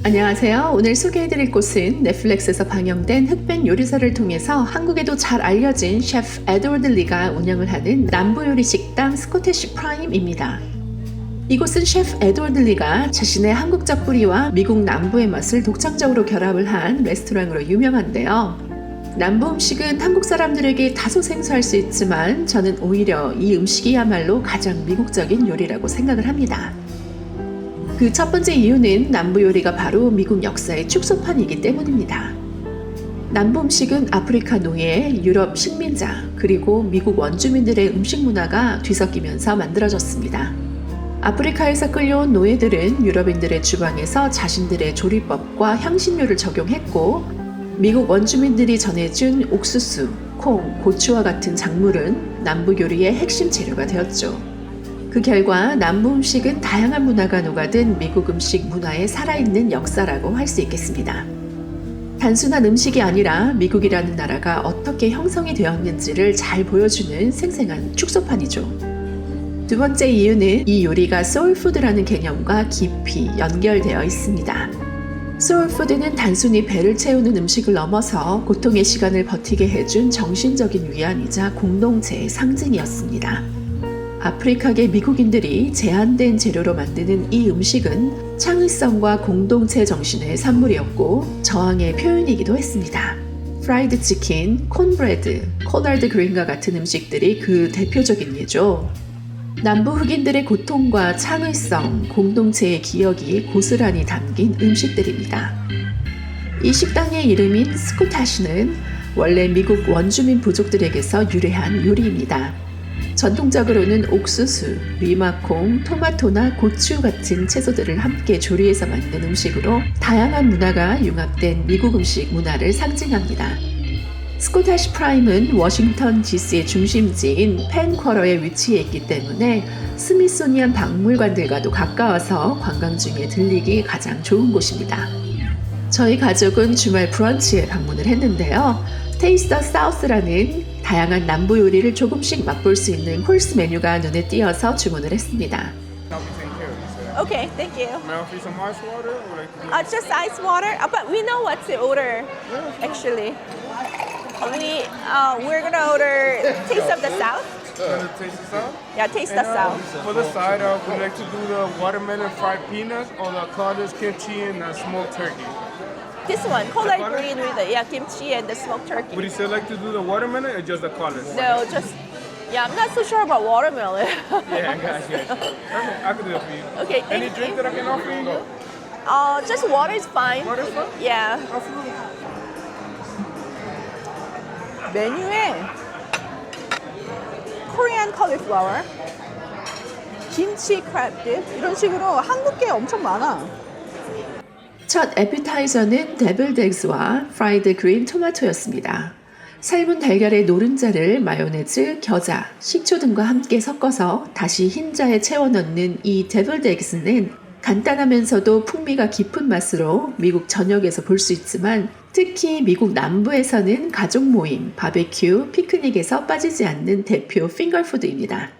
안녕하세요. 오늘 소개해드릴 곳은 넷플릭스에서 방영된 흑백 요리사를 통해서 한국에도 잘 알려진 셰프 에드워드 리가 운영을 하는 남부 요리 식당 스코티시 프라임입니다. 이곳은 셰프 에드워드 리가 자신의 한국적 뿌리와 미국 남부의 맛을 독창적으로 결합을 한 레스토랑으로 유명한데요. 남부 음식은 한국 사람들에게 다소 생소할 수 있지만 저는 오히려 이 음식이야말로 가장 미국적인 요리라고 생각을 합니다. 그 첫 번째 이유는 남부 요리가 바로 미국 역사의 축소판이기 때문입니다. 남부 음식은 아프리카 노예, 유럽 식민자, 그리고 미국 원주민들의 음식 문화가 뒤섞이면서 만들어졌습니다. 아프리카에서 끌려온 노예들은 유럽인들의 주방에서 자신들의 조리법과 향신료를 적용했고, 미국 원주민들이 전해준 옥수수, 콩, 고추와 같은 작물은 남부 요리의 핵심 재료가 되었죠. 그 결과 남부 음식은 다양한 문화가 녹아든 미국 음식 문화의 살아있는 역사라고 할 수 있겠습니다. 단순한 음식이 아니라 미국이라는 나라가 어떻게 형성이 되었는지를 잘 보여주는 생생한 축소판이죠. 두 번째 이유는 이 요리가 소울푸드라는 개념과 깊이 연결되어 있습니다. 소울푸드는 단순히 배를 채우는 음식을 넘어서 고통의 시간을 버티게 해준 정신적인 위안이자 공동체의 상징이었습니다. 아프리카계 미국인들이 제한된 재료로 만드는 이 음식은 창의성과 공동체 정신의 산물이었고 저항의 표현이기도 했습니다. 프라이드 치킨, 콘브레드, 코널드 그린과 같은 음식들이 그 대표적인 예죠. 남부 흑인들의 고통과 창의성, 공동체의 기억이 고스란히 담긴 음식들입니다. 이 식당의 이름인 스코타시는 원래 미국 원주민 부족들에게서 유래한 요리입니다. 전통적으로는 옥수수, 리마콩, 토마토나 고추 같은 채소들을 함께 조리해서 만든 음식으로 다양한 문화가 융합된 미국 음식 문화를 상징합니다. 스코타시 프라임은 워싱턴 DC의 중심지인 펜쿼러에 위치해 있기 때문에 스미소니안 박물관들과도 가까워서 관광 중에 들리기 가장 좋은 곳입니다. 저희 가족은 주말 브런치에 방문을 했는데요. 테이스트 더 사우스라는 다양한 남부 요리를 조금씩 맛볼 수 있는 콜스 메뉴가 눈에 띄어서 주문을 했습니다. Okay, thank you. May I offer you some ice water? Or like to do Just ice water. But we know what to order. Actually, we're gonna order Taste of the South. the taste of salt? Yeah, Taste the South. For the side, would like to do the watermelon fried peanuts or the cottage kimchi and the smoked turkey. This one, collard green with the kimchi and the smoked turkey. Would you still like to do the watermelon or just the collard? No, just I'm not so sure about watermelon. Yeah, I got you. Perfect. I can do it for you. Okay, Any thank drink you. that I can offer you? Just water is fine. Water is fine? Yeah. Absolutely. 메뉴에 Korean cauliflower, 김치 크랩 이런 식으로 한국게 엄청 많아. 첫 에피타이저는 데블드 에그스와 프라이드 그린 토마토였습니다. 삶은 달걀의 노른자를 마요네즈, 겨자, 식초 등과 함께 섞어서 다시 흰자에 채워 넣는 이 데블드 에그스는 간단하면서도 풍미가 깊은 맛으로 미국 전역에서 볼 수 있지만 특히 미국 남부에서는 가족 모임, 바베큐, 피크닉에서 빠지지 않는 대표 핑거푸드입니다.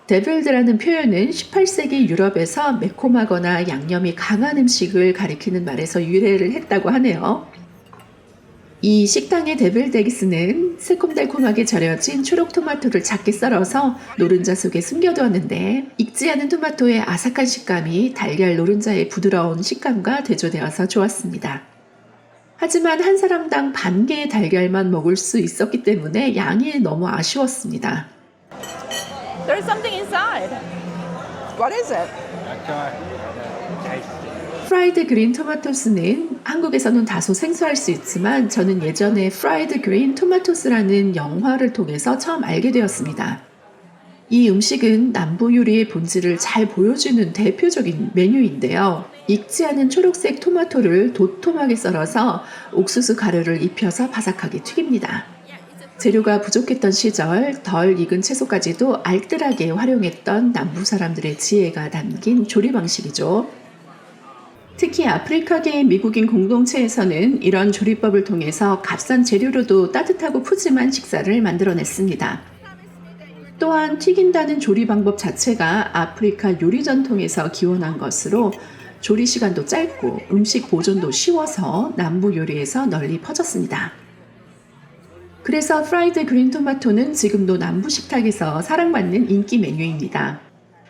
데빌드라는 표현은 18세기 유럽에서 매콤하거나 양념이 강한 음식을 가리키는 말에서 유래를 했다고 하네요. 이 식당의 데빌드 에기스는 새콤달콤하게 절여진 초록 토마토를 작게 썰어서 노른자 속에 숨겨두었는데 익지 않은 토마토의 아삭한 식감이 달걀 노른자의 부드러운 식감과 대조되어서 좋았습니다. 하지만 한 사람당 반 개의 달걀만 먹을 수 있었기 때문에 양이 너무 아쉬웠습니다. There's something inside. What is it? 프라이드 그린 토마토스는 한국에서는 다소 생소할 수 있지만 저는 예전에 프라이드 그린 토마토스라는 영화를 통해서 처음 알게 되었습니다. 이 음식은 남부 요리의 본질을 잘 보여주는 대표적인 메뉴인데요. 익지 않은 초록색 토마토를 도톰하게 썰어서 옥수수 가루를 입혀서 바삭하게 튀깁니다. 재료가 부족했던 시절 덜 익은 채소까지도 알뜰하게 활용했던 남부 사람들의 지혜가 담긴 조리 방식이죠. 특히 아프리카계 미국인 공동체에서는 이런 조리법을 통해서 값싼 재료로도 따뜻하고 푸짐한 식사를 만들어냈습니다. 또한 튀긴다는 조리 방법 자체가 아프리카 요리 전통에서 기원한 것으로 조리 시간도 짧고 음식 보존도 쉬워서 남부 요리에서 널리 퍼졌습니다. 그래서 프라이드 그린 토마토는 지금도 남부 식탁에서 사랑받는 인기 메뉴입니다.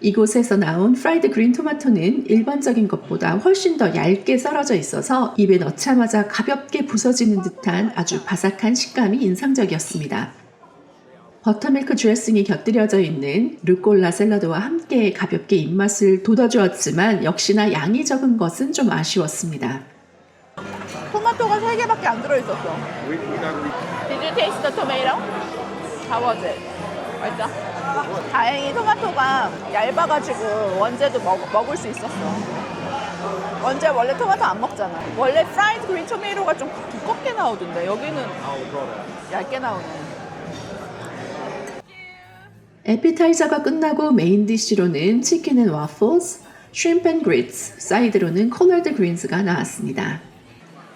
이곳에서 나온 프라이드 그린 토마토는 일반적인 것보다 훨씬 더 얇게 썰어져 있어서 입에 넣자마자 가볍게 부서지는 듯한 아주 바삭한 식감이 인상적이었습니다. 버터밀크 드레싱이 곁들여져 있는 루꼴라 샐러드와 함께 가볍게 입맛을 돋아주었지만 역시나 양이 적은 것은 좀 아쉬웠습니다. 토마토가 3개밖에 안 들어있었어. Did you taste the tomato? How was it? 맛있어? 다행히 토마토가 얇아가지고 원재도 먹을 수 있었어. 원재 원래 토마토 안 먹잖아. 원래 프라이드 그린 토마토가 좀 두껍게 나오던데 여기는 얇게 나오네. 에피타이저가 끝나고 메인 디쉬로는 치킨 앤 와플스, 슈림프 앤 그리츠, 사이드로는 콜라드 그린스가 나왔습니다.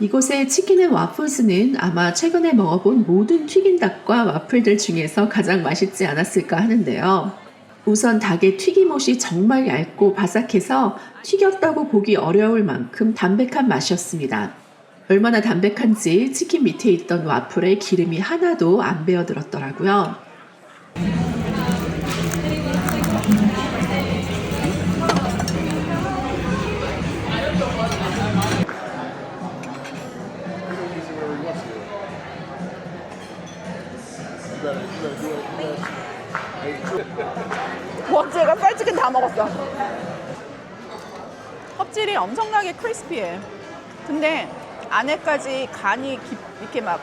이곳의 치킨 앤 와플스는 아마 최근에 먹어본 모든 튀긴 닭과 와플들 중에서 가장 맛있지 않았을까 하는데요. 우선 닭의 튀김옷이 정말 얇고 바삭해서 튀겼다고 보기 어려울 만큼 담백한 맛이었습니다. 얼마나 담백한지 치킨 밑에 있던 와플에 기름이 하나도 안 배어들었더라고요. 원재가 프라이드치킨 다 먹었어. 껍질이 엄청나게 크리스피해. 근데 안에까지 간이 이렇게 막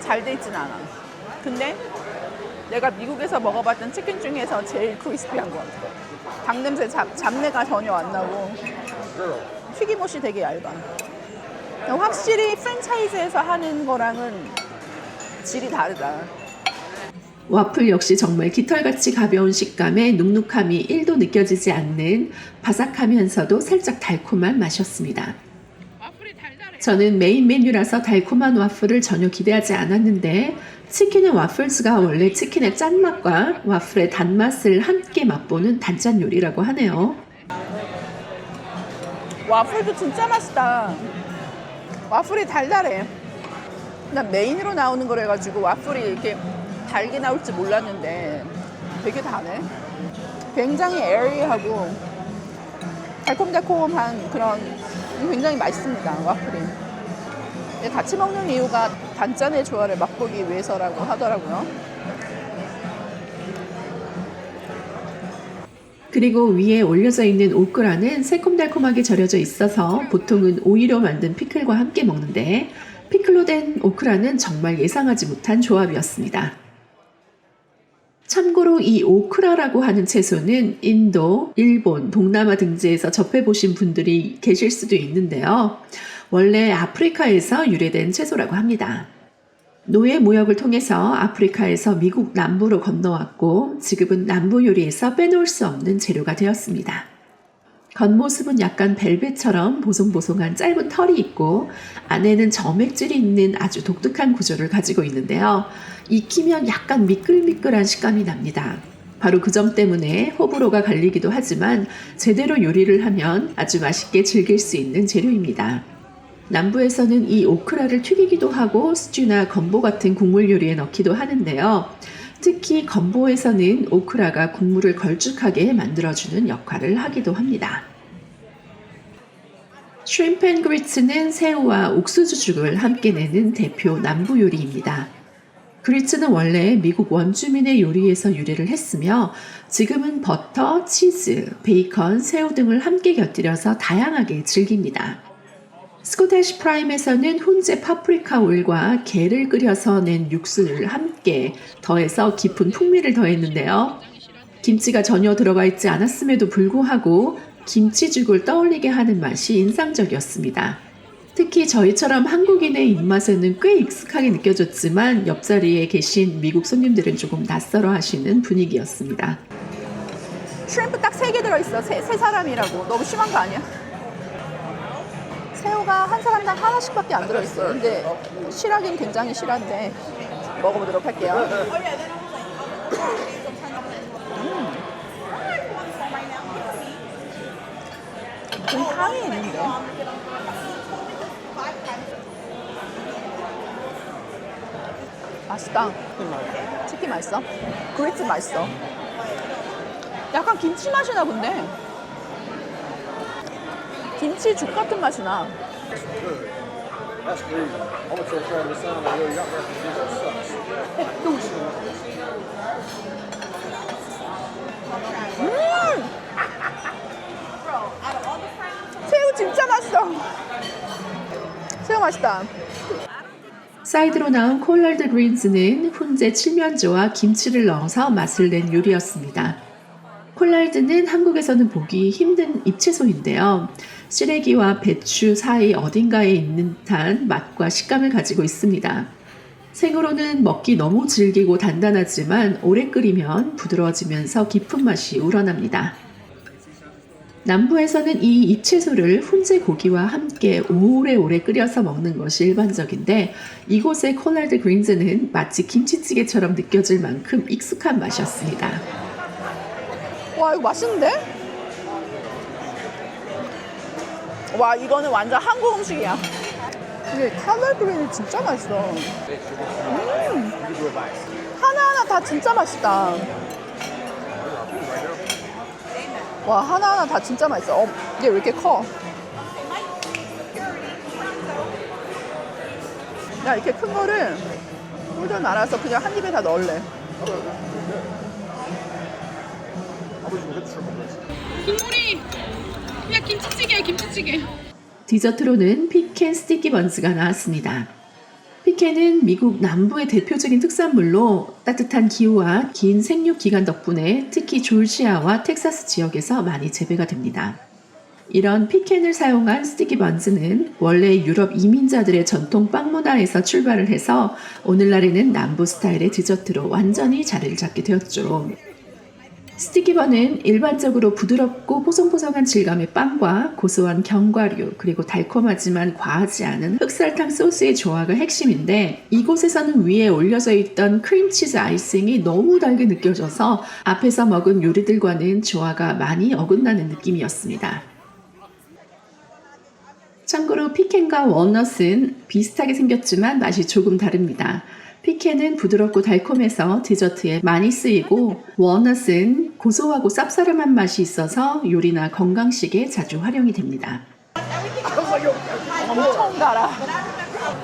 잘 돼 있진 않아. 근데 내가 미국에서 먹어봤던 치킨 중에서 제일 크리스피한 것 같아. 닭 냄새, 잡내가 전혀 안 나고 튀김옷이 되게 얇아. 확실히 프랜차이즈에서 하는 거랑은 질이 다르다. 와플 역시 정말 깃털같이 가벼운 식감에 눅눅함이 1도 느껴지지 않는 바삭하면서도 살짝 달콤한 맛이었습니다. 저는 메인 메뉴라서 달콤한 와플을 전혀 기대하지 않았는데 치킨의 와플스가 원래 치킨의 짠맛과 와플의 단맛을 함께 맛보는 단짠 요리라고 하네요. 와플도 진짜 맛있다. 와플이 달달해. 난 메인으로 나오는 거라 가지고 와플이 이렇게 달게 나올 줄 몰랐는데 되게 다네. 굉장히 에어리하고 달콤달콤한 그런 굉장히 맛있습니다. 와플이. 같이 먹는 이유가 단짠의 조화를 맛보기 위해서라고 하더라고요. 그리고 위에 올려져 있는 오크라는 새콤달콤하게 절여져 있어서 보통은 오이로 만든 피클과 함께 먹는데 피클로 된 오크라는 정말 예상하지 못한 조합이었습니다. 참고로 이 오크라라고 하는 채소는 인도, 일본, 동남아 등지에서 접해보신 분들이 계실 수도 있는데요. 원래 아프리카에서 유래된 채소라고 합니다. 노예 무역을 통해서 아프리카에서 미국 남부로 건너왔고 지금은 남부 요리에서 빼놓을 수 없는 재료가 되었습니다. 겉모습은 약간 벨벳처럼 보송보송한 짧은 털이 있고 안에는 점액질이 있는 아주 독특한 구조를 가지고 있는데요. 익히면 약간 미끌미끌한 식감이 납니다. 바로 그 점 때문에 호불호가 갈리기도 하지만 제대로 요리를 하면 아주 맛있게 즐길 수 있는 재료입니다. 남부에서는 이 오크라를 튀기기도 하고 스튜나 건보 같은 국물 요리에 넣기도 하는데요. 특히 건보에서는 오크라가 국물을 걸쭉하게 만들어주는 역할을 하기도 합니다. 슈림프 앤 그리츠는 새우와 옥수수죽을 함께 내는 대표 남부 요리입니다. 그리츠는 원래 미국 원주민의 요리에서 유래를 했으며 지금은 버터, 치즈, 베이컨, 새우 등을 함께 곁들여서 다양하게 즐깁니다. 스코티시 프라임에서는 훈제 파프리카 오일과 게를 끓여서 낸 육수를 함께 더해서 깊은 풍미를 더했는데요. 김치가 전혀 들어가 있지 않았음에도 불구하고 김치죽을 떠올리게 하는 맛이 인상적이었습니다. 특히 저희처럼 한국인의 입맛에는 꽤 익숙하게 느껴졌지만 옆자리에 계신 미국 손님들은 조금 낯설어 하시는 분위기였습니다. 슈림프 딱 3개 들어있어. 세 사람이라고. 너무 심한 거 아니야? 새우가 한 사람당 하나씩밖에 안 들어있어요. 근데 실하긴 굉장히 실한데 먹어보도록 할게요. 저기 향이 있는데. 맛있다. 치킨 맛있어. 그리트 맛있어. 약간 김치 맛이 나 본데. 김치 죽 같은 맛이 나. That's crazy. I'm gonna tell Travis son, like, yo, y'all representation sucks. 새우 진짜 맛있어. 새우 맛있다. 사이드로 나온 콜라드 그린즈는 훈제 칠면조와 김치를 넣어서 맛을 낸 요리였습니다. 콜라드는 한국에서는 보기 힘든 잎채소인데요. 시래기와 배추 사이 어딘가에 있는 듯한 맛과 식감을 가지고 있습니다. 생으로는 먹기 너무 질기고 단단하지만 오래 끓이면 부드러워지면서 깊은 맛이 우러납니다. 남부에서는 이 잎채소를 훈제 고기와 함께 오래오래 끓여서 먹는 것이 일반적인데 이곳의 콜라드 그린즈는 마치 김치찌개처럼 느껴질 만큼 익숙한 맛이었습니다. 와, 이거 맛있는데? 와, 이거는 완전 한국 음식이야. 이게 칼라그린이 진짜 맛있어. 하나하나 다 진짜 맛있다. 와, 하나하나 다 진짜 맛있어. 이게 왜 이렇게 커? 야, 이렇게 큰 거를 홀더 말아서 그냥 한 입에 다 넣을래. 국물이 그냥 김치찌개야, 김치찌개. 디저트로는 피켄 스티키 번스가 나왔습니다. 피켄은 미국 남부의 대표적인 특산물로 따뜻한 기후와 긴 생육 기간 덕분에 특히 조지아와 텍사스 지역에서 많이 재배가 됩니다. 이런 피켄을 사용한 스티키 번스는 원래 유럽 이민자들의 전통 빵 문화에서 출발을 해서 오늘날에는 남부 스타일의 디저트로 완전히 자리를 잡게 되었죠. 스티키번은 일반적으로 부드럽고 포송포송한 질감의 빵과 고소한 견과류 그리고 달콤하지만 과하지 않은 흑설탕 소스의 조화가 핵심인데 이곳에서는 위에 올려져 있던 크림치즈 아이싱이 너무 달게 느껴져서 앞에서 먹은 요리들과는 조화가 많이 어긋나는 느낌이었습니다. 참고로 피켄과 월넛은 비슷하게 생겼지만 맛이 조금 다릅니다. 피켄은 부드럽고 달콤해서 디저트에 많이 쓰이고 월넛은 고소하고 쌉싸름한 맛이 있어서 요리나 건강식에 자주 활용이 됩니다. 엄청 달아.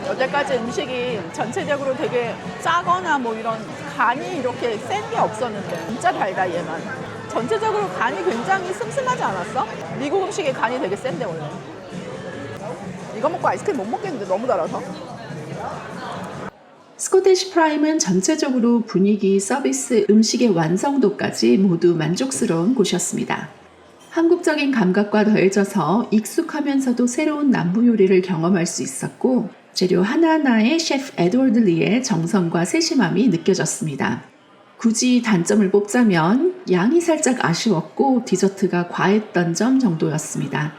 여태까지 음식이 전체적으로 되게 짜거나 뭐 이런 간이 이렇게 센 게 없었는데 진짜 달다 얘만. 전체적으로 간이 굉장히 슴슴하지 않았어? 미국 음식의 간이 되게 센데 원래. 이거 먹고 아이스크림 못 먹겠는데 너무 달아서. 스코티시 프라임은 전체적으로 분위기, 서비스, 음식의 완성도까지 모두 만족스러운 곳이었습니다. 한국적인 감각과 더해져서 익숙하면서도 새로운 남부 요리를 경험할 수 있었고 재료 하나하나에 셰프 에드워드 리의 정성과 세심함이 느껴졌습니다. 굳이 단점을 뽑자면 양이 살짝 아쉬웠고 디저트가 과했던 점 정도였습니다.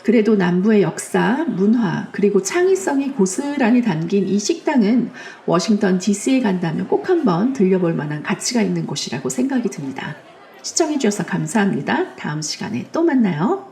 그래도 남부의 역사, 문화, 그리고 창의성이 고스란히 담긴 이 식당은 워싱턴 DC에 간다면 꼭 한번 들려볼 만한 가치가 있는 곳이라고 생각이 듭니다. 시청해주셔서 감사합니다. 다음 시간에 또 만나요.